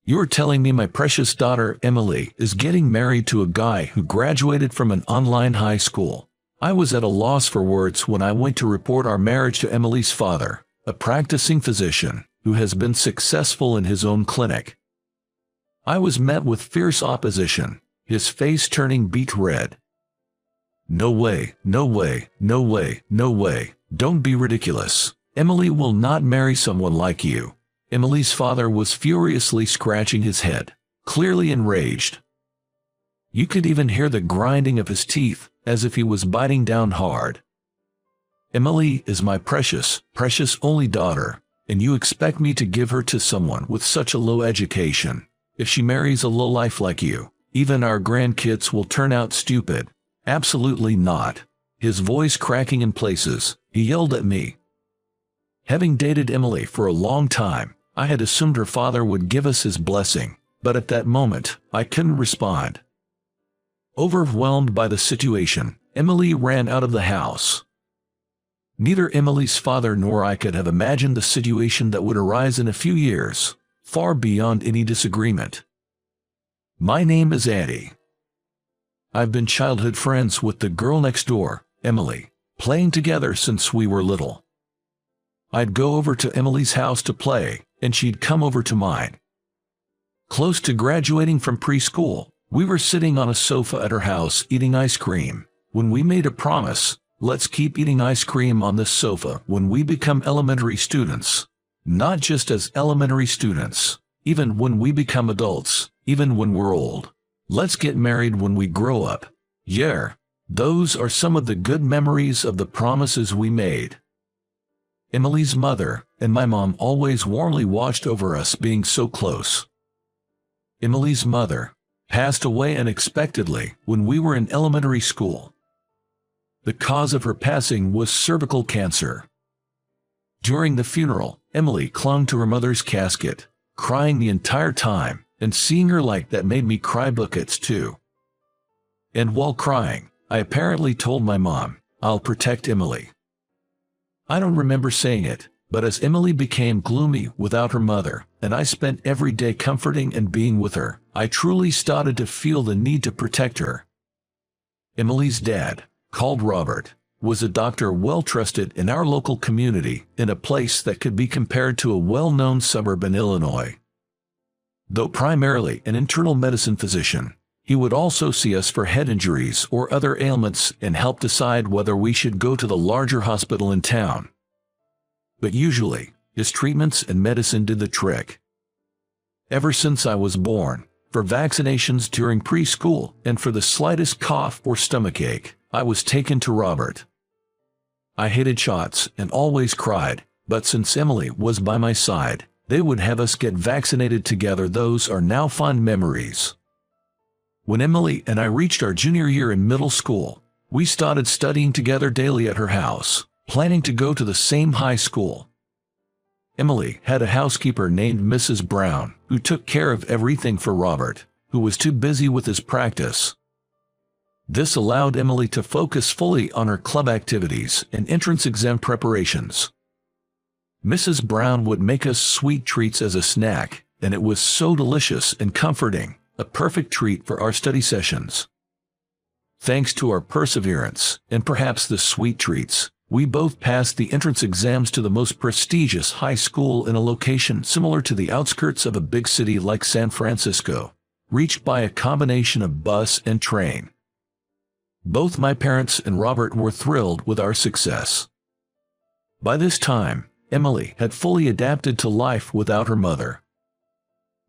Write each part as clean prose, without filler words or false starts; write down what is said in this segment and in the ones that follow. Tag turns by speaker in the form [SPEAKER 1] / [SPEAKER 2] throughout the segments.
[SPEAKER 1] You're telling me my precious daughter, Emily, is getting married to a guy who graduated from an online high school. I was at a loss for words when I went to report our marriage to Emily's father, a practicing physician who has been successful in his own clinic. I was met with fierce opposition, his face turning beet red. No way, no way, no way, no way, don't be ridiculous. Emily will not marry someone like you. Emily's father was furiously scratching his head, clearly enraged. You could even hear the grinding of his teeth, as if he was biting down hard. Emily is my precious, precious only daughter, and you expect me to give her to someone with such a low education. If she marries a lowlife like you, even our grandkids will turn out stupid. Absolutely not. His voice cracking in places, he yelled at me. Having dated Emily for a long time, I had assumed her father would give us his blessing, but at that moment, I couldn't respond. Overwhelmed by the situation, Emily ran out of the house. Neither Emily's father nor I could have imagined the situation that would arise in a few years, far beyond any disagreement. My name is Addie. I've been childhood friends with the girl next door, Emily, playing together since we were little. I'd go over to Emily's house to play, and she'd come over to mine. Close to graduating from preschool, we were sitting on a sofa at her house eating ice cream, when we made a promise: let's keep eating ice cream on this sofa when we become elementary students. Not just as elementary students, even when we become adults, even when we're old. Let's get married when we grow up. Yeah, those are some of the good memories of the promises we made. Emily's mother and my mom always warmly watched over us being so close. Emily's mother passed away unexpectedly when we were in elementary school. The cause of her passing was cervical cancer. During the funeral, Emily clung to her mother's casket, crying the entire time, and seeing her like that made me cry buckets too. And while crying, I apparently told my mom, "I'll protect Emily." I don't remember saying it, but as Emily became gloomy without her mother, and I spent every day comforting and being with her, I truly started to feel the need to protect her. Emily's dad, called Robert, was a doctor well trusted in our local community in a place that could be compared to a well-known suburb in Illinois. Though primarily an internal medicine physician, he would also see us for head injuries or other ailments and help decide whether we should go to the larger hospital in town. But usually, his treatments and medicine did the trick. Ever since I was born, for vaccinations during preschool and for the slightest cough or stomachache, I was taken to Robert. I hated shots and always cried, but since Emily was by my side, they would have us get vaccinated together. Those are now fond memories. When Emily and I reached our junior year in middle school, we started studying together daily at her house, planning to go to the same high school. Emily had a housekeeper named Mrs. Brown, who took care of everything for Robert, who was too busy with his practice. This allowed Emily to focus fully on her club activities and entrance exam preparations. Mrs. Brown would make us sweet treats as a snack, and it was so delicious and comforting, a perfect treat for our study sessions. Thanks to our perseverance, and perhaps the sweet treats, we both passed the entrance exams to the most prestigious high school in a location similar to the outskirts of a big city like San Francisco, reached by a combination of bus and train. Both my parents and Robert were thrilled with our success. By this time, Emily had fully adapted to life without her mother.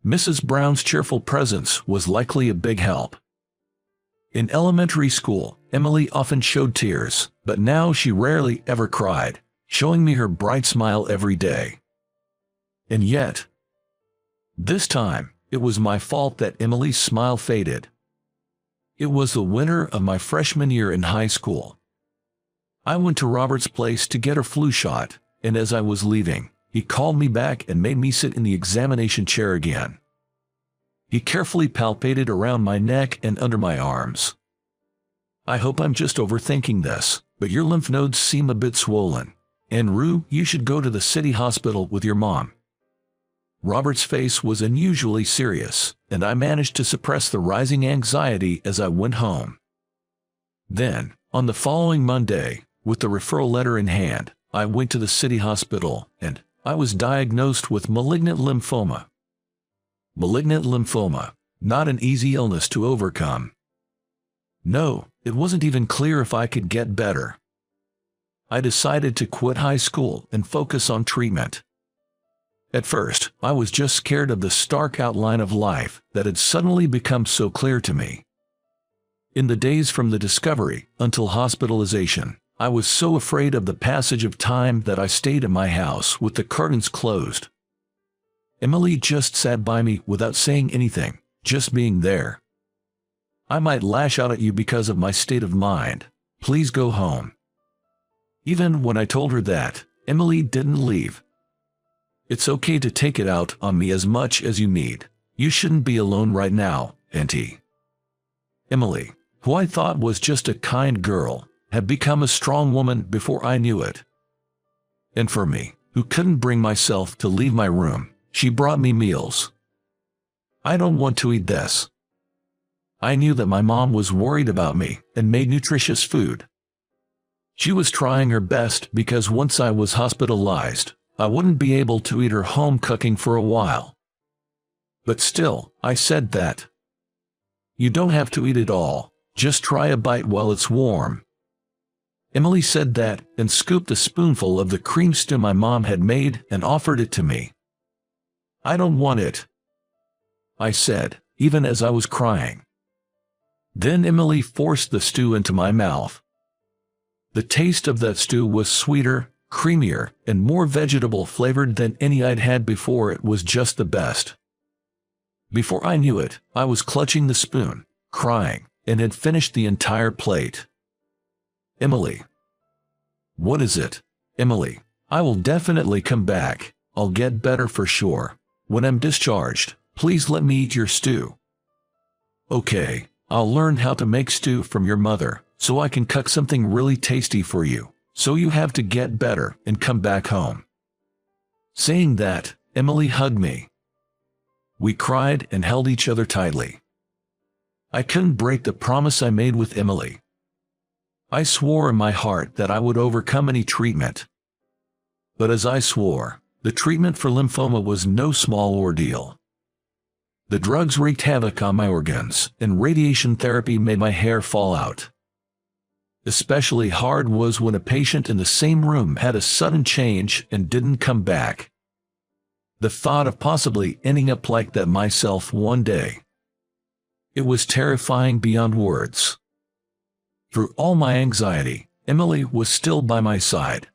[SPEAKER 1] Mrs. Brown's cheerful presence was likely a big help. In elementary school, Emily often showed tears, but now she rarely ever cried, showing me her bright smile every day. And yet, this time, it was my fault that Emily's smile faded. It was the winter of my freshman year in high school. I went to Robert's place to get her flu shot, and as I was leaving, he called me back and made me sit in the examination chair again. He carefully palpated around my neck and under my arms. "I hope I'm just overthinking this, but your lymph nodes seem a bit swollen. En route, you should go to the city hospital with your mom." Robert's face was unusually serious, and I managed to suppress the rising anxiety as I went home. Then, on the following Monday, with the referral letter in hand, I went to the city hospital, and I was diagnosed with malignant lymphoma. Malignant lymphoma, not an easy illness to overcome. No, it wasn't even clear if I could get better. I decided to quit high school and focus on treatment. At first, I was just scared of the stark outline of life that had suddenly become so clear to me. In the days from the discovery until hospitalization, I was so afraid of the passage of time that I stayed in my house with the curtains closed. Emily just sat by me without saying anything, just being there. I might lash out at you because of my state of mind. Please go home. Even when I told her that, Emily didn't leave. It's okay to take it out on me as much as you need. You shouldn't be alone right now, Auntie. Emily, who I thought was just a kind girl, had become a strong woman before I knew it. And for me, who couldn't bring myself to leave my room, she brought me meals. I don't want to eat this. I knew that my mom was worried about me and made nutritious food. She was trying her best because once I was hospitalized, I wouldn't be able to eat her home cooking for a while. But still, I said that. You don't have to eat it all, just try a bite while it's warm. Emily said that and scooped a spoonful of the cream stew my mom had made and offered it to me. I don't want it, I said, even as I was crying. Then Emily forced the stew into my mouth. The taste of that stew was sweeter, creamier, and more vegetable-flavored than any I'd had before. It was just the best. Before I knew it, I was clutching the spoon, crying, and had finished the entire plate. Emily. What is it? Emily, I will definitely come back. I'll get better for sure. When I'm discharged, please let me eat your stew. Okay, I'll learn how to make stew from your mother, so I can cook something really tasty for you, so you have to get better and come back home. Saying that, Emily hugged me. We cried and held each other tightly. I couldn't break the promise I made with Emily. I swore in my heart that I would overcome any treatment. But as I swore, the treatment for lymphoma was no small ordeal. The drugs wreaked havoc on my organs, and radiation therapy made my hair fall out. Especially hard was when a patient in the same room had a sudden change and didn't come back. The thought of possibly ending up like that myself one day. It was terrifying beyond words. Through all my anxiety, Emily was still by my side.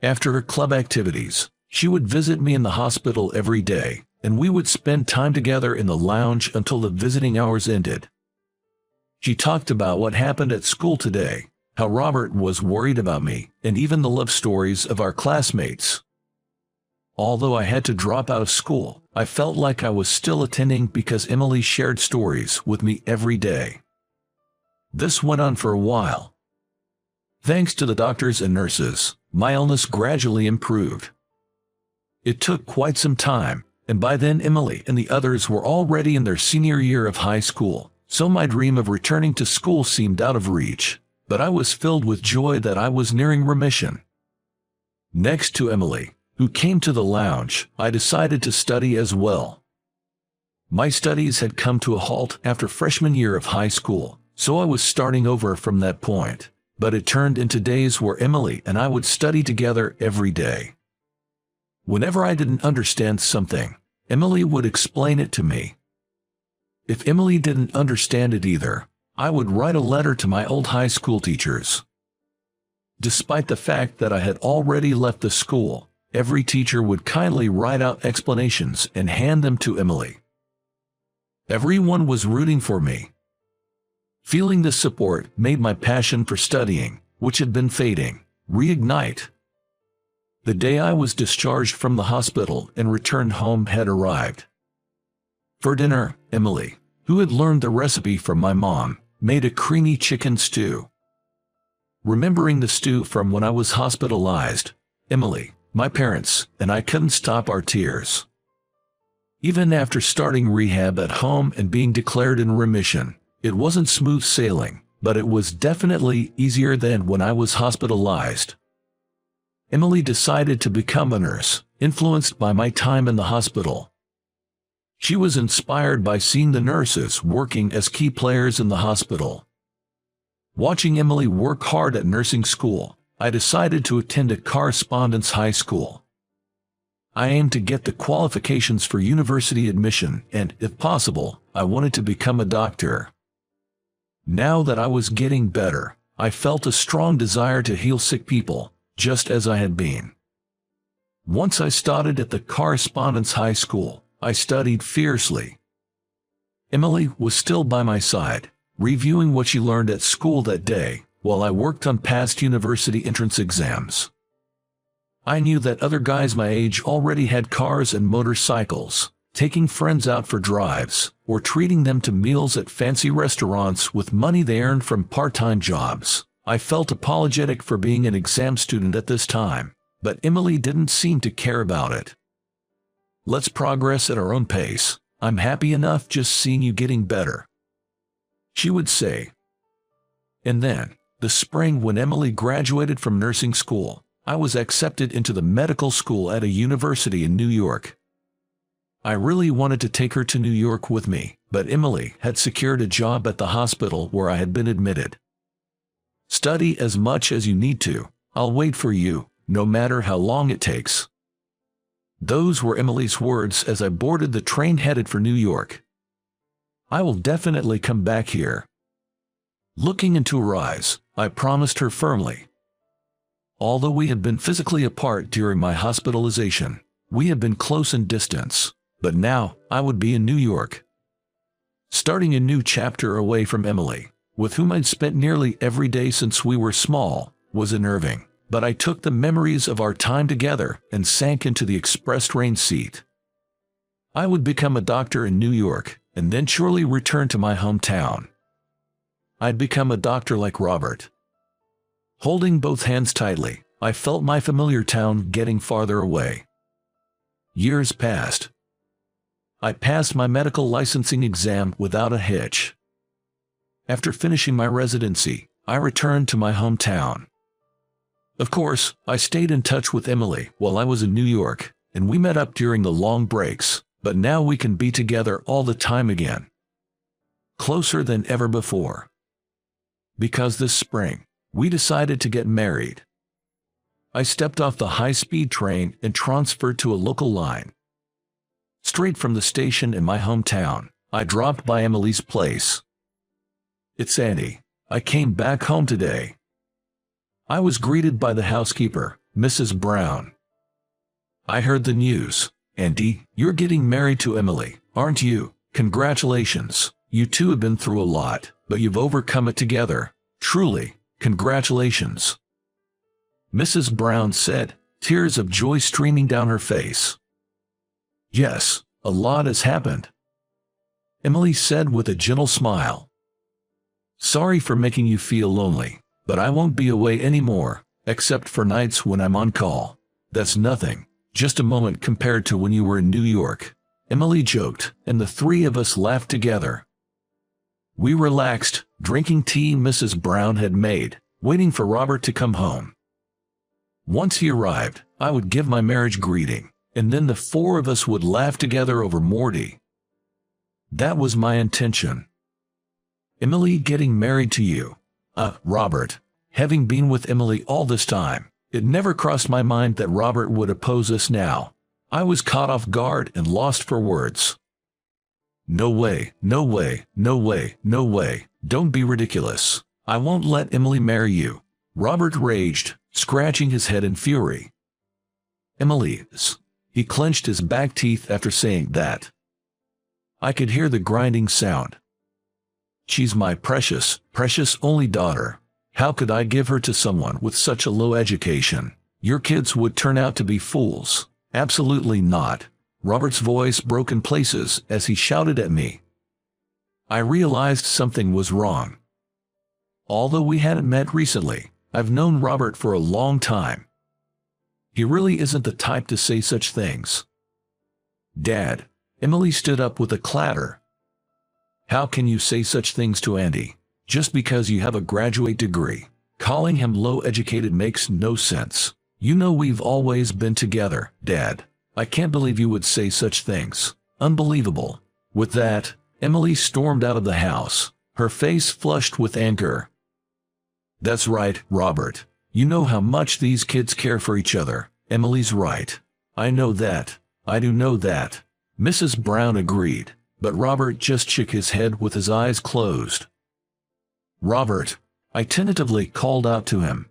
[SPEAKER 1] After her club activities, she would visit me in the hospital every day, and we would spend time together in the lounge until the visiting hours ended. She talked about what happened at school today, how Robert was worried about me, and even the love stories of our classmates. Although I had to drop out of school, I felt like I was still attending because Emily shared stories with me every day. This went on for a while. Thanks to the doctors and nurses, my illness gradually improved. It took quite some time, and by then Emily and the others were already in their senior year of high school, so my dream of returning to school seemed out of reach, but I was filled with joy that I was nearing remission. Next to Emily, who came to the lounge, I decided to study as well. My studies had come to a halt after freshman year of high school, so I was starting over from that point, but it turned into days where Emily and I would study together every day. Whenever I didn't understand something, Emily would explain it to me. If Emily didn't understand it either, I would write a letter to my old high school teachers. Despite the fact that I had already left the school, every teacher would kindly write out explanations and hand them to Emily. Everyone was rooting for me. Feeling this support made my passion for studying, which had been fading, reignite. The day I was discharged from the hospital and returned home had arrived. For dinner, Emily, who had learned the recipe from my mom, made a creamy chicken stew. Remembering the stew from when I was hospitalized, Emily, my parents, and I couldn't stop our tears. Even after starting rehab at home and being declared in remission, it wasn't smooth sailing, but it was definitely easier than when I was hospitalized. Emily decided to become a nurse, influenced by my time in the hospital. She was inspired by seeing the nurses working as key players in the hospital. Watching Emily work hard at nursing school, I decided to attend a correspondence high school. I aimed to get the qualifications for university admission and, if possible, I wanted to become a doctor. Now that I was getting better, I felt a strong desire to heal sick people, just as I had been. Once I started at the correspondence high school, I studied fiercely. Emily was still by my side, reviewing what she learned at school that day, while I worked on past university entrance exams. I knew that other guys my age already had cars and motorcycles, taking friends out for drives, or treating them to meals at fancy restaurants with money they earned from part-time jobs. I felt apologetic for being an exam student at this time, but Emily didn't seem to care about it. "Let's progress at our own pace. I'm happy enough just seeing you getting better," she would say. And then, the spring when Emily graduated from nursing school, I was accepted into the medical school at a university in New York. I really wanted to take her to New York with me, but Emily had secured a job at the hospital where I had been admitted. "Study as much as you need to. I'll wait for you, no matter how long it takes." Those were Emily's words as I boarded the train headed for New York. "I will definitely come back here." Looking into her eyes, I promised her firmly. Although we had been physically apart during my hospitalization, we had been close in distance, but now I would be in New York, starting a new chapter away from Emily, with whom I'd spent nearly every day since we were small. Was unnerving. But I took the memories of our time together and sank into the express train seat. I would become a doctor in New York, and then surely return to my hometown. I'd become a doctor like Robert. Holding both hands tightly, I felt my familiar town getting farther away. Years passed. I passed my medical licensing exam without a hitch. After finishing my residency, I returned to my hometown. Of course, I stayed in touch with Emily while I was in New York, and we met up during the long breaks, but now we can be together all the time again. Closer than ever before. Because this spring, we decided to get married. I stepped off the high-speed train and transferred to a local line. Straight from the station in my hometown, I dropped by Emily's place. "It's Andy. I came back home today." I was greeted by the housekeeper, Mrs. Brown. "I heard the news. Andy, you're getting married to Emily, aren't you? Congratulations. You two have been through a lot, but you've overcome it together. Truly, congratulations," Mrs. Brown said, tears of joy streaming down her face. "Yes, a lot has happened," Emily said with a gentle smile. "Sorry for making you feel lonely. But I won't be away anymore, except for nights when I'm on call. That's nothing, just a moment compared to when you were in New York," Emily joked, and the three of us laughed together. We relaxed, drinking tea Mrs. Brown had made, waiting for Robert to come home. Once he arrived, I would give my marriage greeting, and then the four of us would laugh together over Morty. That was my intention. Emily getting married to you. Robert. Having been with Emily all this time, it never crossed my mind that Robert would oppose us now. I was caught off guard and lost for words. "No way, no way, no way, no way, don't be ridiculous. I won't let Emily marry you," Robert raged, scratching his head in fury. "Emily's." He clenched his back teeth after saying that. I could hear the grinding sound. "She's my precious, precious only daughter. How could I give her to someone with such a low education? Your kids would turn out to be fools." "Absolutely not." Robert's voice broke in places as he shouted at me. I realized something was wrong. Although we hadn't met recently, I've known Robert for a long time. He really isn't the type to say such things. "Dad, Emily stood up with a clatter. How can you say such things to Andy? Just because you have a graduate degree. Calling him low-educated makes no sense. You know we've always been together, Dad. I can't believe you would say such things. Unbelievable. With that, Emily stormed out of the house, her face flushed with anger. That's right, Robert. You know how much these kids care for each other. Emily's right. I know that. I do know that. Mrs. Brown agreed, but Robert just shook his head with his eyes closed. Robert, I tentatively called out to him.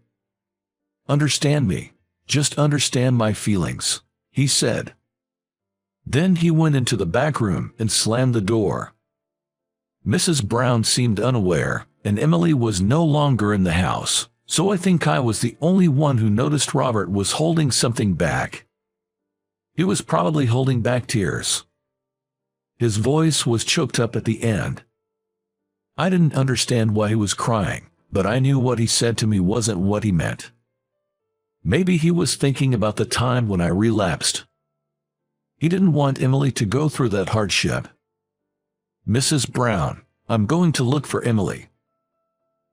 [SPEAKER 1] Understand me. Just understand my feelings, he said. Then he went into the back room and slammed the door. Mrs. Brown seemed unaware, and Emily was no longer in the house, so I think I was the only one who noticed Robert was holding something back. He was probably holding back tears. His voice was choked up at the end. I didn't understand why he was crying, but I knew what he said to me wasn't what he meant. Maybe he was thinking about the time when I relapsed. He didn't want Emily to go through that hardship. Mrs. Brown, I'm going to look for Emily.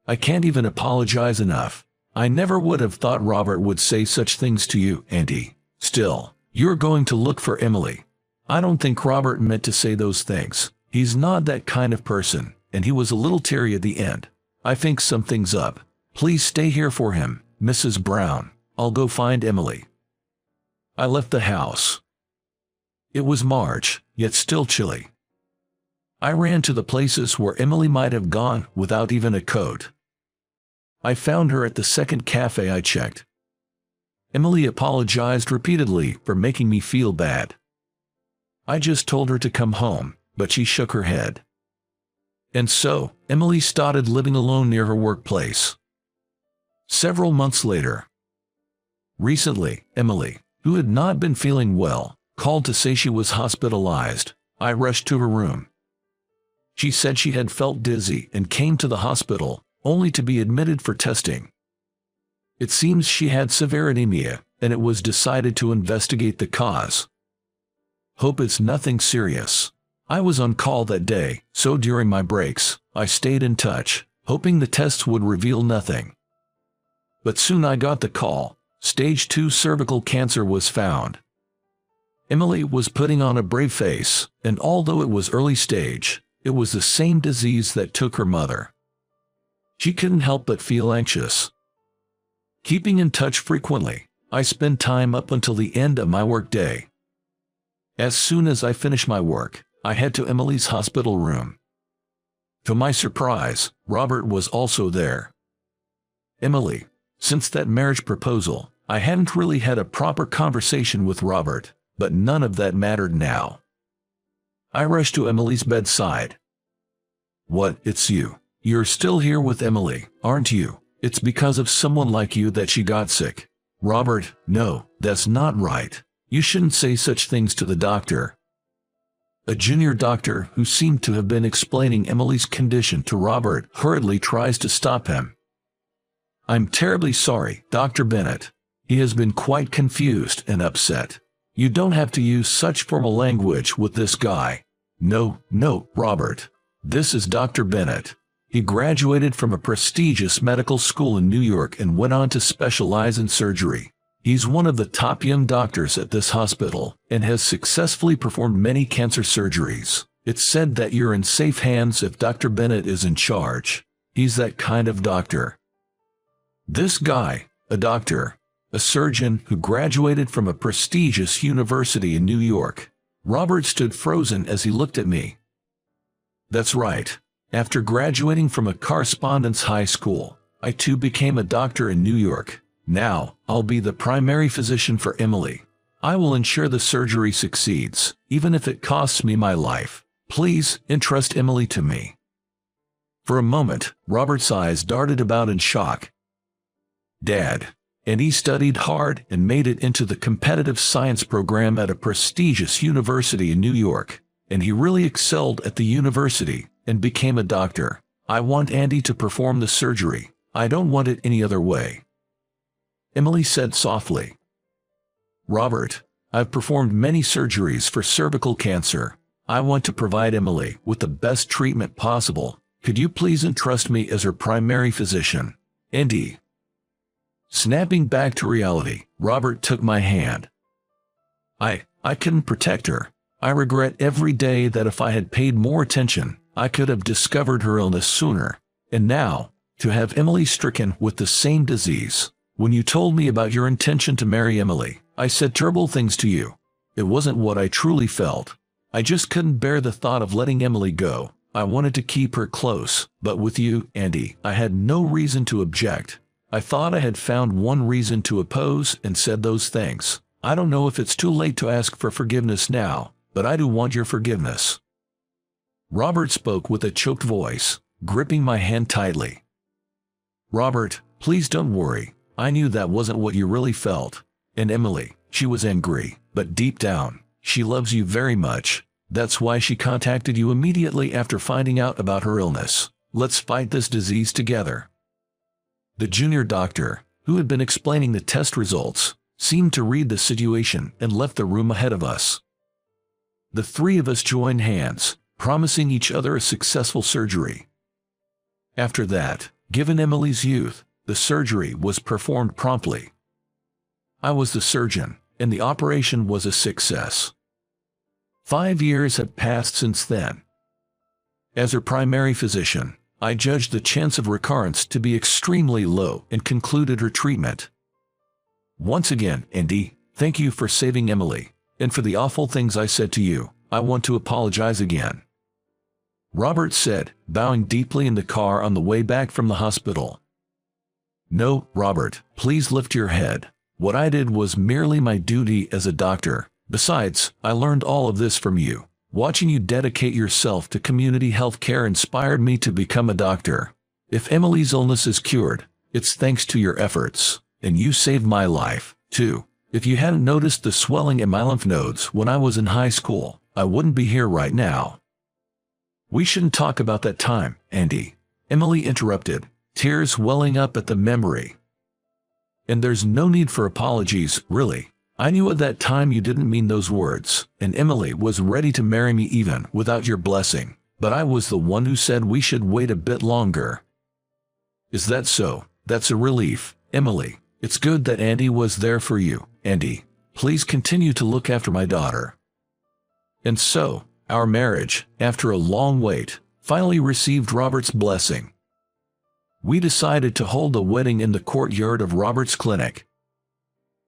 [SPEAKER 1] I can't even apologize enough. I never would have thought Robert would say such things to you, Andy. Still, you're going to look for Emily. I don't think Robert meant to say those things. He's not that kind of person, and he was a little teary at the end. I think something's up. Please stay here for him, Mrs. Brown. I'll go find Emily. I left the house. It was March, yet still chilly. I ran to the places where Emily might have gone without even a coat. I found her at the second cafe I checked. Emily apologized repeatedly for making me feel bad. I just told her to come home, but she shook her head. And so, Emily started living alone near her workplace. Several months later. Recently, Emily, who had not been feeling well, called to say she was hospitalized. I rushed to her room. She said she had felt dizzy and came to the hospital, only to be admitted for testing. It seems she had severe anemia, and it was decided to investigate the cause. Hope it's nothing serious. I was on call that day, so during my breaks, I stayed in touch, hoping the tests would reveal nothing. But soon I got the call. Stage 2 cervical cancer was found. Emily was putting on a brave face, and although it was early stage, it was the same disease that took her mother. She couldn't help but feel anxious. Keeping in touch frequently, I spent time up until the end of my workday. As soon as I finished my work, I head to Emily's hospital room. To my surprise, Robert was also there. Emily, since that marriage proposal, I hadn't really had a proper conversation with Robert, but none of that mattered now. I rushed to Emily's bedside. What, it's you. You're still here with Emily, aren't you? It's because of someone like you that she got sick. Robert, no, that's not right. You shouldn't say such things to the doctor. A junior doctor who seemed to have been explaining Emily's condition to Robert hurriedly tries to stop him. I'm terribly sorry, Dr. Bennett. He has been quite confused and upset. You don't have to use such formal language with this guy. No, Robert. This is Dr. Bennett. He graduated from a prestigious medical school in New York and went on to specialize in surgery. He's one of the top young doctors at this hospital and has successfully performed many cancer surgeries. It's said that you're in safe hands if Dr. Bennett is in charge. He's that kind of doctor. This guy, a doctor, a surgeon who graduated from a prestigious university in New York. Robert stood frozen as he looked at me. That's right. After graduating from a correspondence high school, I too became a doctor in New York. Now, I'll be the primary physician for Emily. I will ensure the surgery succeeds, even if it costs me my life. Please, entrust Emily to me. For a moment, Robert's eyes darted about in shock. Dad. And he studied hard and made it into the competitive science program at a prestigious university in New York. And he really excelled at the university and became a doctor. I want Andy to perform the surgery. I don't want it any other way. Emily said softly. Robert, I've performed many surgeries for cervical cancer, I want to provide Emily with the best treatment possible. Could you please entrust me as her primary physician? Andy. Snapping back to reality, Robert took my hand. I couldn't protect her. I regret every day that if I had paid more attention, I could have discovered her illness sooner. And now, to have Emily stricken with the same disease. When you told me about your intention to marry Emily, I said terrible things to you. It wasn't what I truly felt. I just couldn't bear the thought of letting Emily go. I wanted to keep her close, but with you, Andy, I had no reason to object. I thought I had found one reason to oppose and said those things. I don't know if it's too late to ask for forgiveness now, but I do want your forgiveness. Robert spoke with a choked voice, gripping my hand tightly. Robert, please don't worry. I knew that wasn't what you really felt. And Emily, she was angry, but deep down, she loves you very much. That's why she contacted you immediately after finding out about her illness. Let's fight this disease together. The junior doctor, who had been explaining the test results, seemed to read the situation and left the room ahead of us. The three of us joined hands, promising each other a successful surgery. After that, given Emily's youth, the surgery was performed promptly. I was the surgeon, and the operation was a success. 5 years had passed since then. As her primary physician, I judged the chance of recurrence to be extremely low and concluded her treatment. Once again, Andy, thank you for saving Emily, and for the awful things I said to you. I want to apologize again. Robert said, bowing deeply in the car on the way back from the hospital. No, Robert, please lift your head. What I did was merely my duty as a doctor. Besides, I learned all of this from you. Watching you dedicate yourself to community health care inspired me to become a doctor. If Emily's illness is cured, it's thanks to your efforts. And you saved my life, too. If you hadn't noticed the swelling in my lymph nodes when I was in high school, I wouldn't be here right now. We shouldn't talk about that time, Andy. Emily interrupted, tears welling up at the memory. And there's no need for apologies, really. I knew at that time you didn't mean those words, and Emily was ready to marry me even without your blessing. But I was the one who said we should wait a bit longer. Is that so? That's a relief, Emily. It's good that Andy was there for you, Andy. Please continue to look after my daughter. And so, our marriage, after a long wait, finally received Robert's blessing. We decided to hold the wedding in the courtyard of Robert's clinic.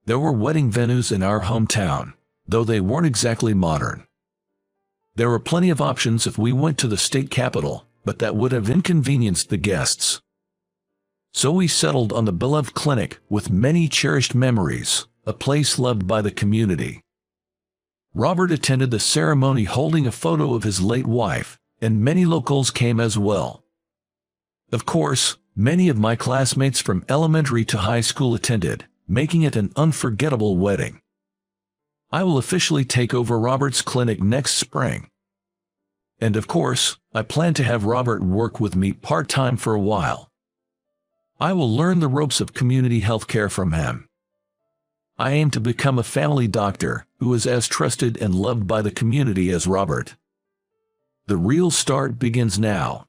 [SPEAKER 1] There were wedding venues in our hometown, though they weren't exactly modern. There were plenty of options if we went to the state capital, but that would have inconvenienced the guests. So we settled on the beloved clinic with many cherished memories, a place loved by the community. Robert attended the ceremony holding a photo of his late wife, and many locals came as well. Of course, many of my classmates from elementary to high school attended, making it an unforgettable wedding. I will officially take over Robert's clinic next spring. And of course, I plan to have Robert work with me part-time for a while. I will learn the ropes of community healthcare from him. I aim to become a family doctor who is as trusted and loved by the community as Robert. The real start begins now.